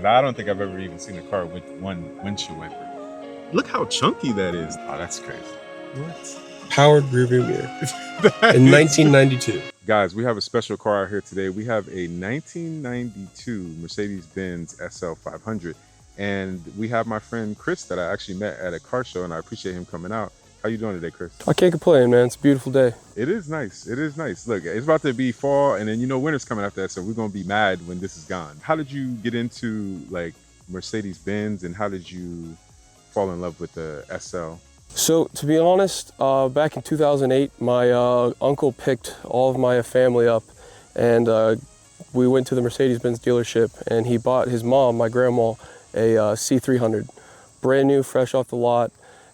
I don't think I've ever even seen a car with one windshield wiper. Look how chunky that is. Oh, that's crazy. What? Powered rearview mirror. In 1992. Guys, we have a special car out here today. We have a 1992 Mercedes-Benz SL500. And we have my friend Chris that I actually met at a car show, and I appreciate him coming out. How you doing today, Chris? I can't complain, man. It's a beautiful day. It is nice. It is nice. Look, it's about to be fall, and then winter's coming after that, so we're gonna be mad when this is gone. How did you get into like Mercedes-Benz, and how did you fall in love with the SL? So, to be honest, back in 2008, my uncle picked all of my family up, and we went to the Mercedes-Benz dealership, and he bought his mom, my grandma, a C300, brand new, fresh off the lot.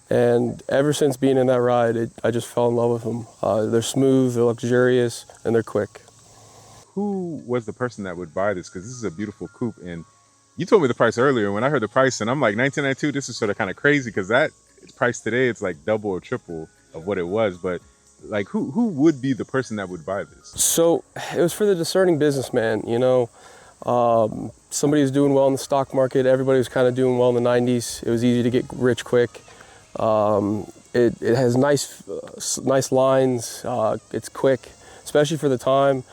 And ever since being in that ride, I just fell in love with them. They're smooth, they're luxurious, and they're quick. Who was the person that would buy this? Because this is a beautiful coupe, and you told me the price earlier. When I heard the price, and I'm like, 1992, this is sort of kind of crazy, because that price today, it's like double or triple of what it was. But like, who would be the person that would buy this? So it was for the discerning businessman, you know. Somebody who's doing well in the stock market. Everybody was kind of doing well in the 90s. It was easy to get rich quick. It has nice lines. It's quick, especially for the time.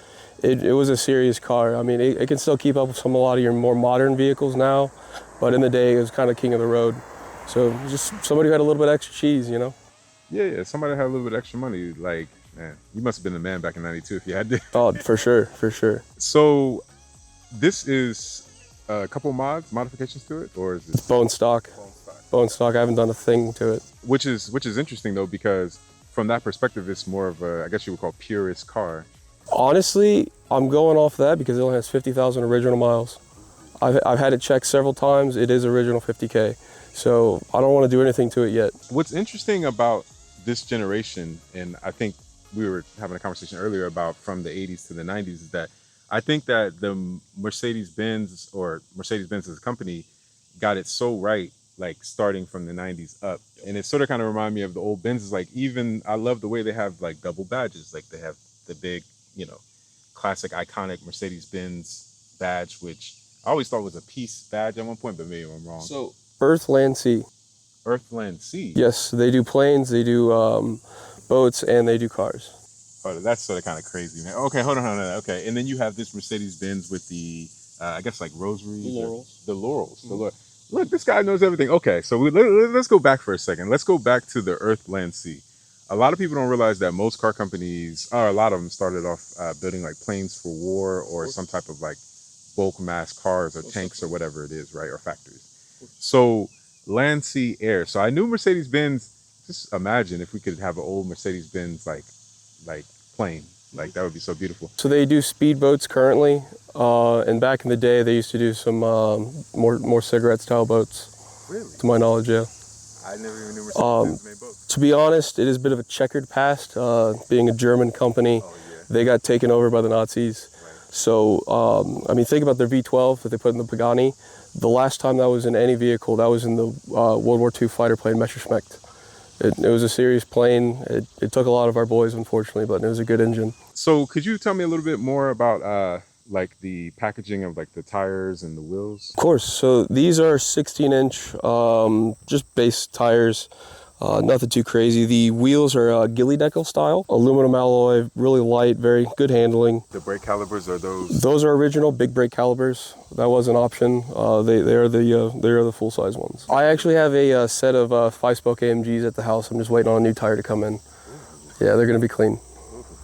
It was a serious car. I mean, it can still keep up with a lot of your more modern vehicles now, but in the day, it was kind of king of the road. So just somebody who had a little bit extra cheese, you know? Yeah, somebody had a little bit extra money. Like, man, you must have been the man back in 92 if you had to. Oh, for sure. So this is a couple modifications to it, or is it bone stock? Bone stock. I haven't done a thing to it. Which is interesting though, because from that perspective, it's more of a, I guess you would call, purist car. Honestly, I'm going off that because it only has 50,000 original miles. I've had it checked several times. It is original 50K. So I don't want to do anything to it yet. What's interesting about this generation, and I think we were having a conversation earlier about from the 80s to the 90s, is that I think that the Mercedes-Benz, or Mercedes-Benz as a company, got it so right, like starting from the 90s up. And it sort of kind of reminded me of the old Benzes. Like, even I love the way they have like double badges. Like they have the big, classic iconic Mercedes-Benz badge, which I always thought was a peace badge at one point, but maybe I'm wrong. So Earth, Land, Sea. Earth, Land, Sea? Yes, they do planes, they do boats, and they do cars. Oh, that's sort of kind of crazy, man. Okay, hold on. Okay, and then you have this Mercedes-Benz with the, I guess like rosaries. The laurels. Mm-hmm. Look, this guy knows everything. Okay, so let's go back for a second. Let's go back to the Earth, Land, Sea. A lot of people don't realize that most car companies, or a lot of them, started off building like planes for war or some type of like bulk mass cars or tanks or whatever it is, right? Or factories. So land, sea, air. So I knew Mercedes-Benz, just imagine if we could have an old Mercedes-Benz like plane. Like, that would be so beautiful. So they do speedboats currently, and back in the day they used to do some more cigarette style boats. Really? To my knowledge, yeah. I never even knew Mercedes-Benz made boats. To be honest, it is a bit of a checkered past. Being a German company, they got taken over by the Nazis. Right. So, I mean, think about their V12 that they put in the Pagani. The last time that was in any vehicle, that was in the World War II fighter plane Messerschmitt. It was a serious plane. It took a lot of our boys, unfortunately, but it was a good engine. So could you tell me a little bit more about like the packaging of like the tires and the wheels? Of course. So these are 16-inch, just base tires. Nothing too crazy. The wheels are ghillie decal style, aluminum alloy, really light, very good handling. The brake calipers are those? Those are original big brake calipers. That was an option. They are the full size ones. I actually have a set of 5-spoke AMGs at the house. I'm just waiting on a new tire to come in. Yeah, they're gonna be clean.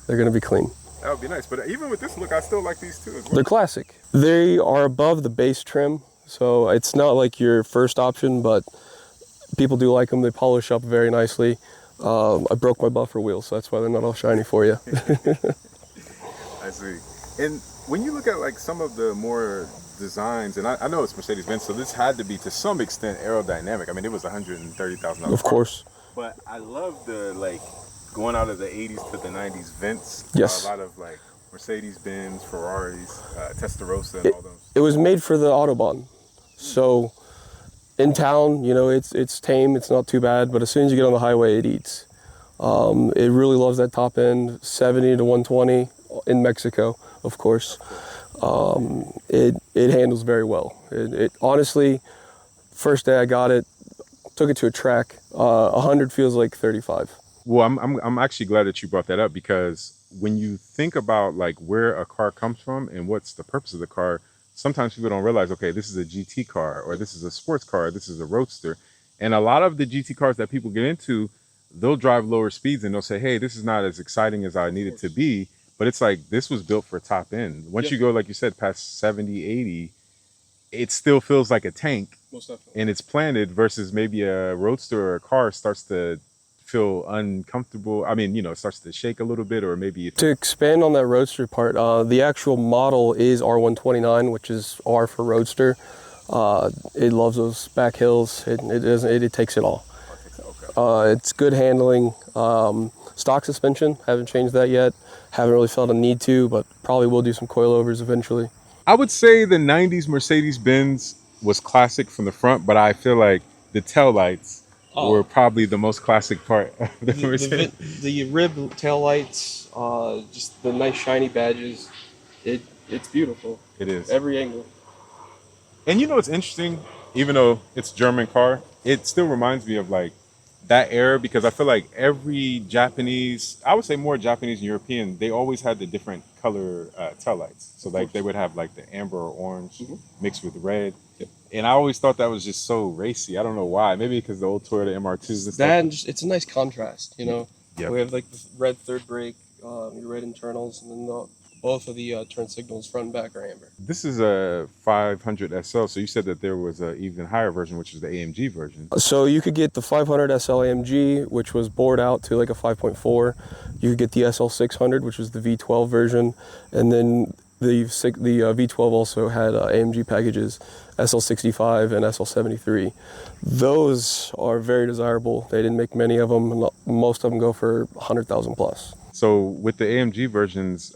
They're gonna be clean. That would be nice. But even with this look, I still like these too as well. They're classic. They are above the base trim, so it's not like your first option, but people do like them. They polish up very nicely. I broke my buffer wheels, so that's why they're not all shiny for you. I see. And when you look at like some of the more designs, and I know it's Mercedes-Benz, so this had to be to some extent aerodynamic. I mean, it was $130,000. Of course. But I love the like going out of the 80s to the 90s vents. Yes. A lot of like Mercedes-Benz, Ferraris, Testarossa, and all those. It was made for the Autobahn. So in town, it's tame, it's not too bad, but as soon as you get on the highway, it eats. It really loves that top end, 70 to 120 in Mexico, of course. it handles very well. It honestly, first day I got it, took it to a track. 100 feels like 35. Well, I'm actually glad that you brought that up, because when you think about like where a car comes from and what's the purpose of the car, sometimes people don't realize, okay, this is a GT car, or this is a sports car, this is a roadster. And a lot of the GT cars that people get into, they'll drive lower speeds and they'll say, hey, this is not as exciting as I need it to be. But it's like, this was built for top end. Once you go, like you said, past 70, 80, it still feels like a tank. Most definitely. And it's planted, versus maybe a roadster or a car starts to feel uncomfortable. I mean, it starts to shake a little bit, or maybe To expand on that roadster part, the actual model is R129, which is R for roadster. It loves those back hills. It takes it all. It's good handling. Stock suspension, haven't changed that yet. Haven't really felt a need to, but probably will do some coilovers eventually. I would say the 90s Mercedes-Benz was classic from the front, but I feel like the taillights were probably the most classic part of the Mercedes. The rib taillights, just the nice shiny badges. It's beautiful. It is. Every angle. And it's interesting, even though it's a German car, it still reminds me of like that era, because I feel like every Japanese, I would say more Japanese and European, they always had the different color taillights. So like they would have like the amber or orange mixed with red. Yep. And I always thought that was just so racy. I don't know why. Maybe because the old Toyota MR2s and stuff. And it's a nice contrast, Yep. We have like the red third brake, your red internals, and then both of the turn signals, front and back, are amber. This is a 500 SL, so you said that there was an even higher version, which is the AMG version. So you could get the 500 SL AMG, which was bored out to like a 5.4. You could get the SL600, which was the V12 version, and then the V12 also had AMG packages, SL65 and SL73. Those are very desirable. They didn't make many of them. Most of them go for 100,000 plus. So with the AMG versions,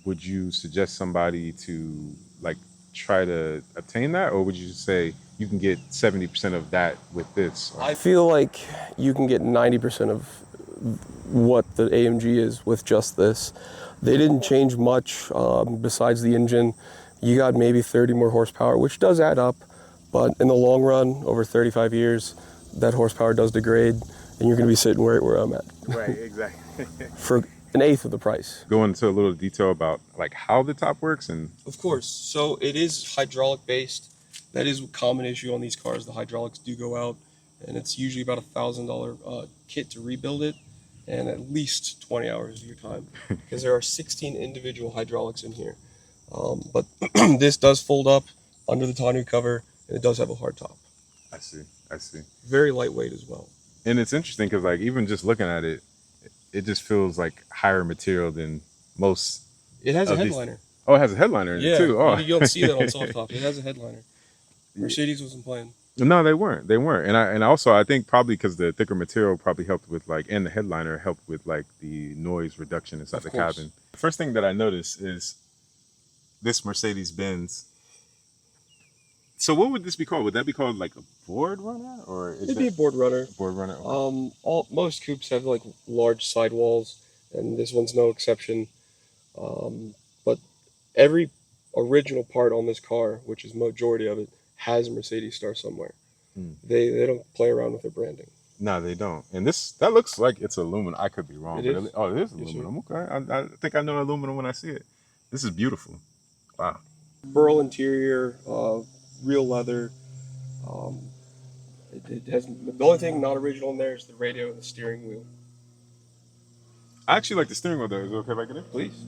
would you suggest somebody to like try to obtain that, or would you say you can get 70% of that with this? I feel like you can get 90% of what the AMG is with just this. They didn't change much besides the engine. You got maybe 30 more horsepower, which does add up, but in the long run, over 35 years, that horsepower does degrade, and you're going to be sitting right where I'm at. Right, exactly. For an eighth of the price. Go into a little detail about like how the top works. And of course, so it is hydraulic based. That is a common issue on these cars. The hydraulics do go out, and it's usually about $1,000 kit to rebuild it, and at least 20 hours of your time, because there are 16 individual hydraulics in here. But this does fold up under the tonneau cover, and it does have a hard top. I see. Very lightweight as well. And it's interesting because like even just looking at it, it just feels like higher material than most. It has a headliner. Oh, it has a headliner in it too. Oh, you don't see that on soft top. It has a headliner. Mercedes wasn't playing. No, they weren't. And also I think probably because the thicker material probably helped with like, and the headliner helped with like the noise reduction inside the cabin. The first thing that I noticed is this Mercedes-Benz. So what would this be called? Would that be called like a board runner, or it'd be a board runner? Board runner. Most coupes have like large sidewalls, and this one's no exception. But every original part on this car, which is majority of it, has a Mercedes star somewhere. They don't play around with their branding. No, they don't. And that looks like it's aluminum. I could be wrong. It is. Oh, it is aluminum. Okay, I think I know aluminum when I see it. This is beautiful. Wow. Burl interior, real leather. It has the only thing not original in there is the radio and the steering wheel. I actually like the steering wheel though. Is it okay if I get it? Please.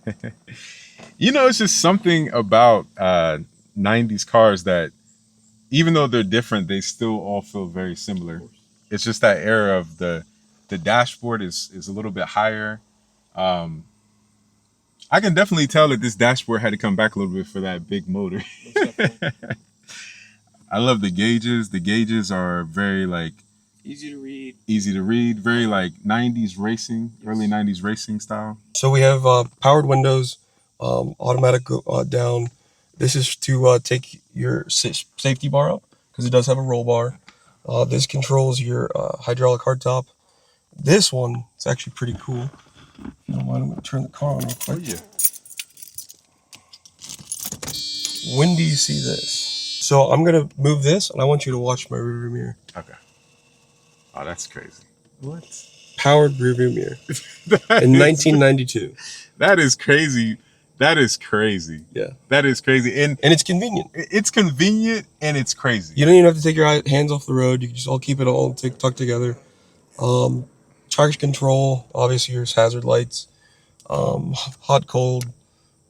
Okay. It's just something about 90s cars that even though they're different, they still all feel very similar. It's just that era of the dashboard is a little bit higher. I can definitely tell that this dashboard had to come back a little bit for that big motor. I love the gauges. The gauges are very like easy to read. Very like 90s racing, early 90s racing style. So we have powered windows, automatic down. This is to take your safety bar up because it does have a roll bar. This controls your hydraulic hardtop. This one is actually pretty cool. you don't mind, I'm going to turn the car on real quick. Oh, yeah. When do you see this? So I'm going to move this, and I want you to watch my rearview mirror. Okay. Oh, that's crazy. What? Powered rearview mirror. In 1992. That is crazy. That is crazy. Yeah. That is crazy. And it's convenient. It's convenient and it's crazy. You don't even have to take your hands off the road. You can just all keep it all tucked together. Traction control, obviously your hazard lights. Hot, cold,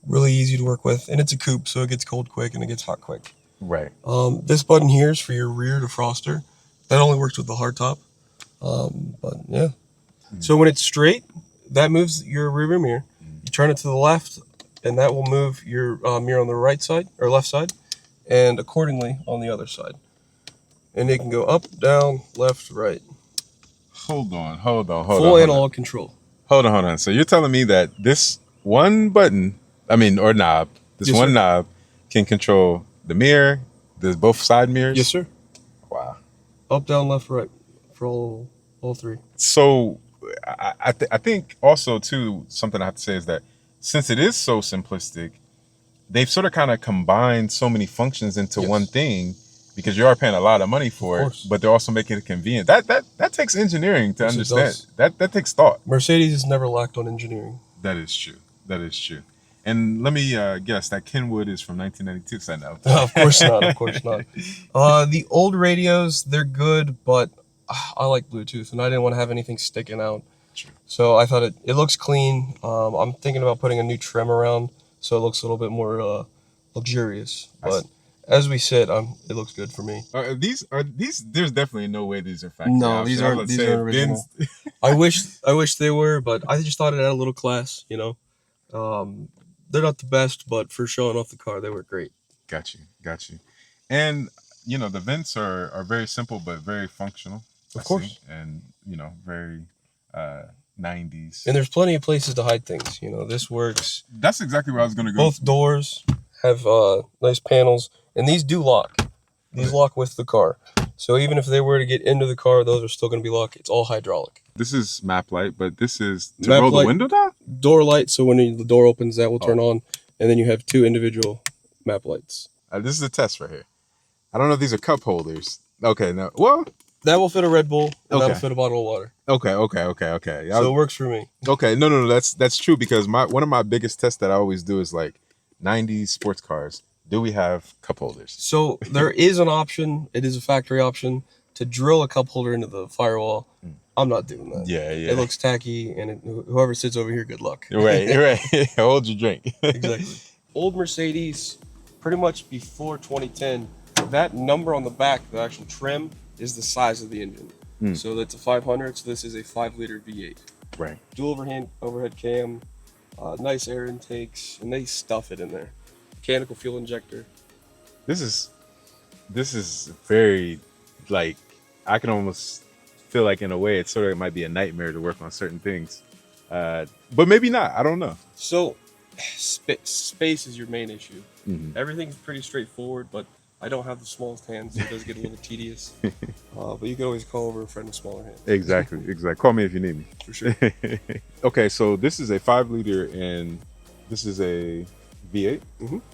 really easy to work with. And it's a coupe, so it gets cold quick and it gets hot quick. Right. This button here is for your rear defroster. That only works with the hardtop. But yeah. So when it's straight, that moves your rearview mirror. You turn it to the left, and that will move your mirror on the right side or left side, and accordingly on the other side. And it can go up, down, left, right. Hold on. Full analog control. Hold on. So you're telling me that this one button, or knob, knob can control the mirror, both side mirrors? Yes, sir. Wow. Up, down, left, right for all three. So I think also too, something I have to say is that since it is so simplistic, they've sort of kind of combined so many functions into one thing, because you are paying a lot of money for it, but they're also making it convenient. That takes engineering to understand. That takes thought. Mercedes has never lacked on engineering. That is true. And let me guess, that Kenwood is from 1992. So no. Of course not. The old radios, they're good, but I like Bluetooth, and I didn't want to have anything sticking out. True. So I thought it looks clean. I'm thinking about putting a new trim around so it looks a little bit more luxurious. But as we said, it looks good for me. These? There's definitely no way these are factory. No, these aren't original. I wish they were, but I just thought it had a little class. They're not the best, but for showing off the car, they were great. Got you. And the vents are very simple but very functional. Of course. And very 90s. And there's plenty of places to hide things. This works. That's exactly where I was going to go. Both doors have nice panels, and these do lock. These lock with the car. So even if they were to get into the car, those are still going to be locked. It's all hydraulic. This is map light, but this is to roll the window down? Door light, so when the door opens, that will turn on. And then you have two individual map lights. This is a test right here. I don't know if these are cup holders. Okay, no. Well, that will fit a Red Bull, and that'll fit a bottle of water. Okay. So it works for me. Okay, no, that's true, because one of my biggest tests that I always do is like 90s sports cars. Do we have cup holders? So there is an option. It is a factory option to drill a cup holder into the firewall. I'm not doing that. Yeah. It looks tacky, and whoever sits over here, good luck. You're right. Hold your drink. Exactly. Old Mercedes, pretty much before 2010, that number on the back, the actual trim, is the size of the engine. So that's a 500, so this is a 5-liter V8. Right. Dual overhead cam, nice air intakes, and they stuff it in there. Mechanical fuel injector. This is very, like, I can almost feel like in a way it sort of might be a nightmare to work on certain things, but maybe not. I don't know. So space is your main issue. Everything's pretty straightforward, but I don't have the smallest hands, so it does get a little tedious. But you can always call over a friend with smaller hands. Exactly. Call me if you need me. For sure. Okay, so this is a 5-liter and this is a V8?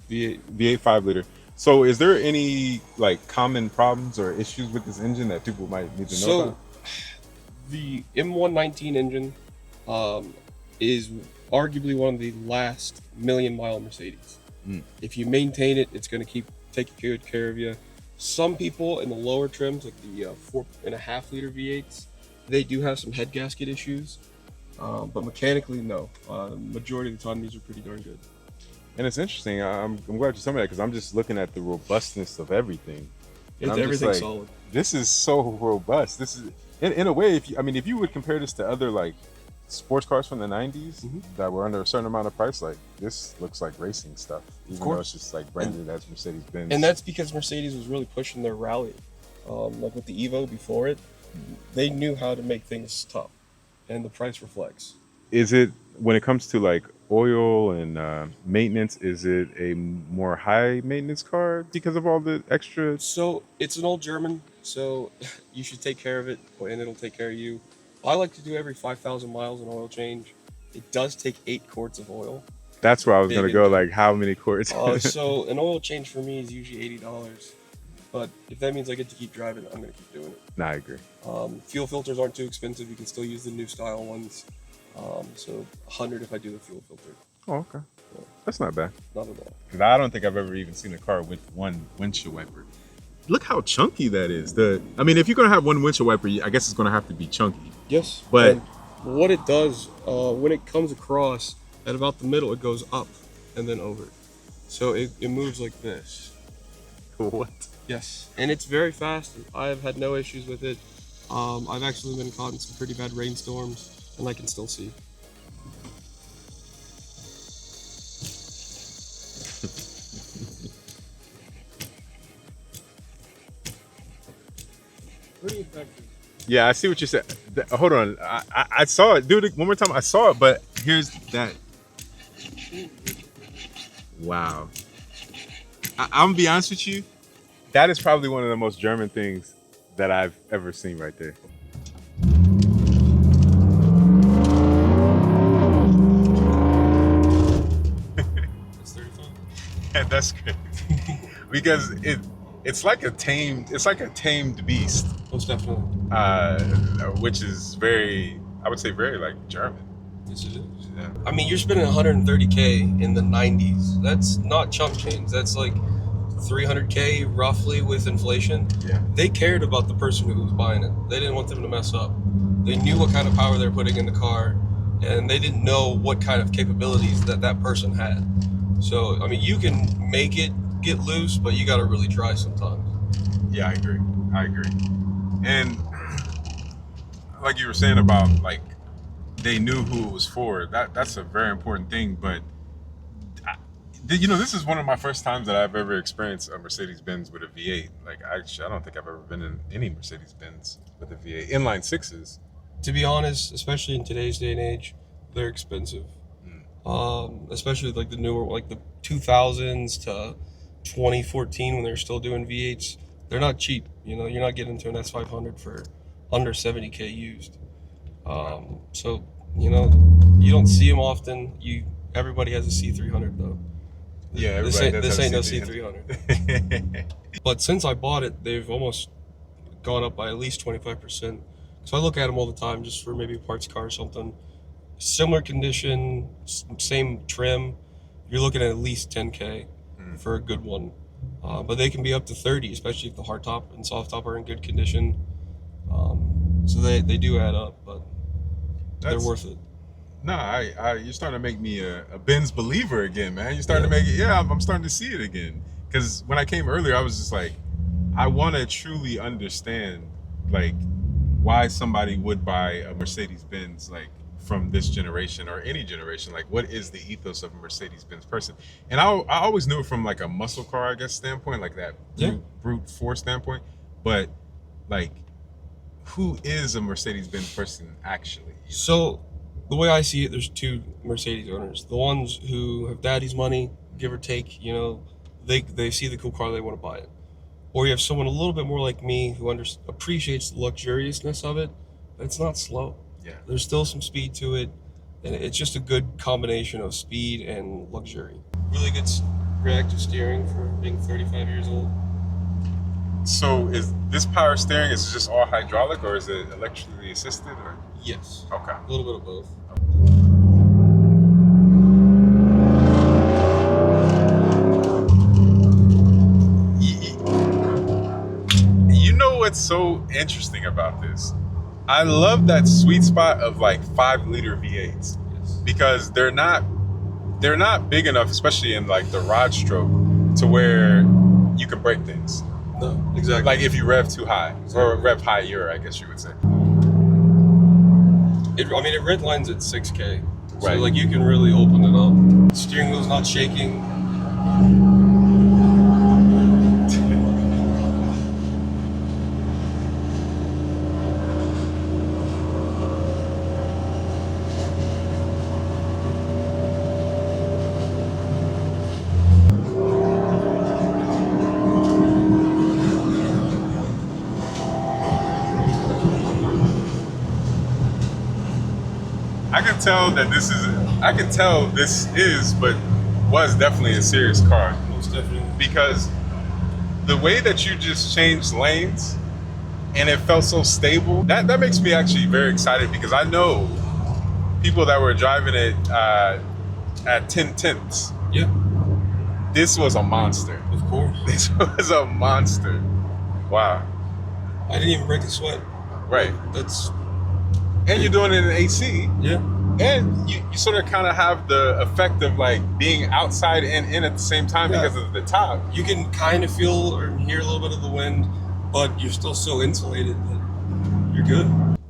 V8 5-liter. So is there any like common problems or issues with this engine that people might need to know about? The M119 engine is arguably one of the last million-mile Mercedes. If you maintain it, it's going to take good care of you. Some people in the lower trims, like the 4.5-liter V8s, they do have some head gasket issues, but mechanically, no. Majority of the time, these are pretty darn good. And it's interesting. I'm glad you told me that, because I'm just looking at the robustness of everything. Everything's solid. This is so robust. This is, in a way, if you would compare this to other like sports cars from the 90s that were under a certain amount of price, like this looks like racing stuff. Even though it's just like branded as Mercedes-Benz. And that's because Mercedes was really pushing their rally. Like with the Evo before it, they knew how to make things tough, and the price reflects. Is it, when it comes to like oil and maintenance, is it a more high maintenance car because of all the extra? So it's an old German, so you should take care of it, and it'll take care of you. I like to do every 5,000 miles an oil change. It does take 8 quarts of oil. That's where I was Big gonna and go. big. Like, how many quarts? So an oil change for me is usually $80. But if that means I get to keep driving, I'm gonna keep doing it. Nah, I agree. Fuel filters aren't too expensive. You can still use the new style ones. So 100 if I do the fuel filter. Oh, okay. That's not bad. Not at all. Because I don't think I've ever even seen a car with one windshield wiper. Look how chunky that is. I mean, if you're gonna have one windshield wiper, I guess it's gonna have to be chunky. Yes. But and what it does, when it comes across at about the middle, it goes up and then over. So it moves like this. what? Yes. And it's very fast. I've had no issues with it. I've actually been caught in some pretty bad rainstorms, and I can still see. Pretty effective. Yeah, I see what you said. Hold on, I saw it. Do it one more time. I saw it, but here's that. Wow. I'm gonna be honest with you. That is probably one of the most German things that I've ever seen right there. That's 35. Yeah, that's crazy. Because it's like a tamed beast. Most definitely. Which is very, I would say, very like German. Yes, it is. Yeah. I mean, you're spending 130K in the 90s. That's not chump change. That's like 300K roughly with inflation. Yeah. They cared about the person who was buying it. They didn't want them to mess up. They knew what kind of power they're putting in the car, and they didn't know what kind of capabilities that person had. So, I mean, you can make it get loose, but you got to really try sometimes. Yeah, I agree. And like you were saying about like they knew who it was for. That's a very important thing. But this is one of my first times that I've ever experienced a Mercedes-Benz with a V8. Like, actually, I don't think I've ever been in any Mercedes-Benz with a V8. Inline sixes. To be honest, especially in today's day and age, they're expensive. Especially like the newer, like the 2000s to 2014 when they're still doing V8s. They're not cheap. You're not getting into an S500 for under 70K used. So, you don't see them often. Everybody has a C300 though. Yeah, everybody this ain't no C300. C300. But since I bought it, they've almost gone up by at least 25%. So I look at them all the time just for maybe a parts car or something. Similar condition, same trim. You're looking at least 10K for a good one. But they can be up to 30, especially if the hard top and soft top are in good condition. So they do add up, but they're worth it. No, you're starting to make me a Benz believer again, man. You're starting to make it. Yeah, I'm starting to see it again. Because when I came earlier, I was just like, I want to truly understand, like, why somebody would buy a Mercedes-Benz, like, from this generation or any generation. Like, what is the ethos of a Mercedes-Benz person? And I always knew it from like a muscle car, I guess, standpoint, like that brute force standpoint. But like, who is a Mercedes-Benz person actually? So the way I see it, there's two Mercedes owners. The ones who have daddy's money, give or take, they see the cool car, they want to buy it. Or you have someone a little bit more like me who appreciates the luxuriousness of it, but it's not slow. Yeah. There's still some speed to it, and it's just a good combination of speed and luxury. Really good reactive steering for being 35 years old. So is this power steering, is it just all hydraulic or is it electrically assisted? Or? Yes. Okay. A little bit of both. You know what's so interesting about this? I love that sweet spot of like 5-liter V8s. Yes. Because they're not big enough, especially in like the rod stroke, to where you can break things. No, exactly. Like if you rev too high, or rev higher, I guess you would say. It redlines at 6K, so Right. like you can really open it up. Steering wheel's not shaking. I can tell that this is. I can tell this is, but was definitely a serious car. Most definitely. Because the way that you just changed lanes, and it felt so stable. That makes me actually very excited because I know people that were driving it at 10/10ths. Yeah. This was a monster. Of course. This was a monster. Wow. I didn't even break a sweat. Right. And you're doing it in AC. Yeah. And you sort of kind of have the effect of like being outside and in at the same time because of the top. You can kind of feel or hear a little bit of the wind, but you're still so insulated that you're good.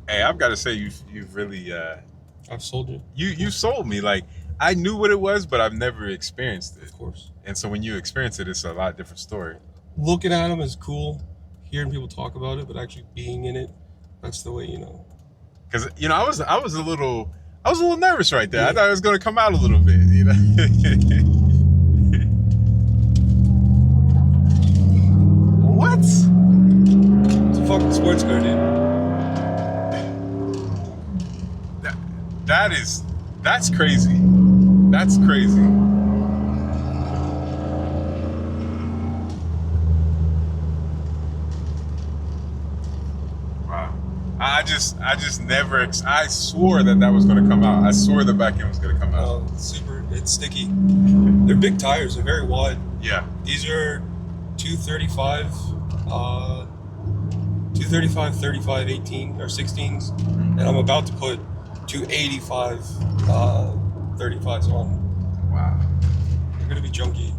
Hey, I've got to say you've really I've sold you. You sold me. Like I knew what it was, but I've never experienced it. Of course. And so when you experience it, it's a lot different story. Looking at them is cool. Hearing people talk about it, but actually being in it, that's the way you know. Because I was a little nervous right there. Yeah. I thought it was going to come out a little bit. You know. What? It's a fucking sports car, dude. That's crazy. That's crazy. Wow. I just never. I swore that was going to come out. I swore the back end was going to come out. It's sticky. They're big tires. They're very wide. Yeah. These are 235, 35, 18 or 16s, and I'm about to put 285, 35s on. Wow. They're gonna be junky.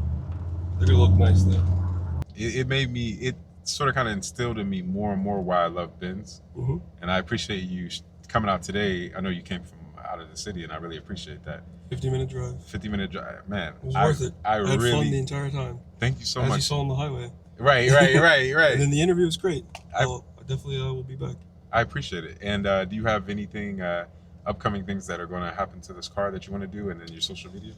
They're gonna look nice though. It sort of kind of instilled in me more and more why I love Benz. Mm-hmm. And I appreciate you coming out today. I know you came from out of the city, and I really appreciate that. 50-minute drive. 50-minute drive, man. It was worth it. I had really fun the entire time. Thank you so As much. you saw on the highway. Right. And then the interview was great. I definitely will be back. I appreciate it. And do you have anything, upcoming things that are going to happen to this car that you want to do, and then your social media?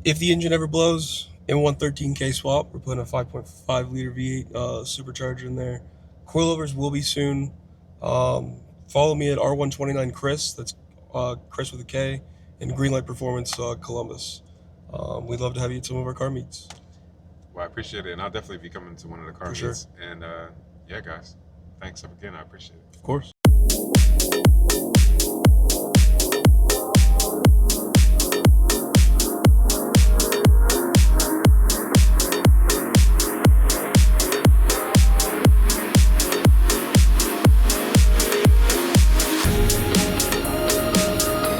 If the engine ever blows, in 113K swap, we're putting a 5.5 liter V8 supercharger in there. Coilovers will be soon. Follow me at R129 Chris. That's Chris with a K. And Greenlight Performance Columbus. We'd love to have you at some of our car meets. Well, I appreciate it, and I'll definitely be coming to one of the car meets. Sure. And yeah, guys, thanks again. I appreciate it. Of course.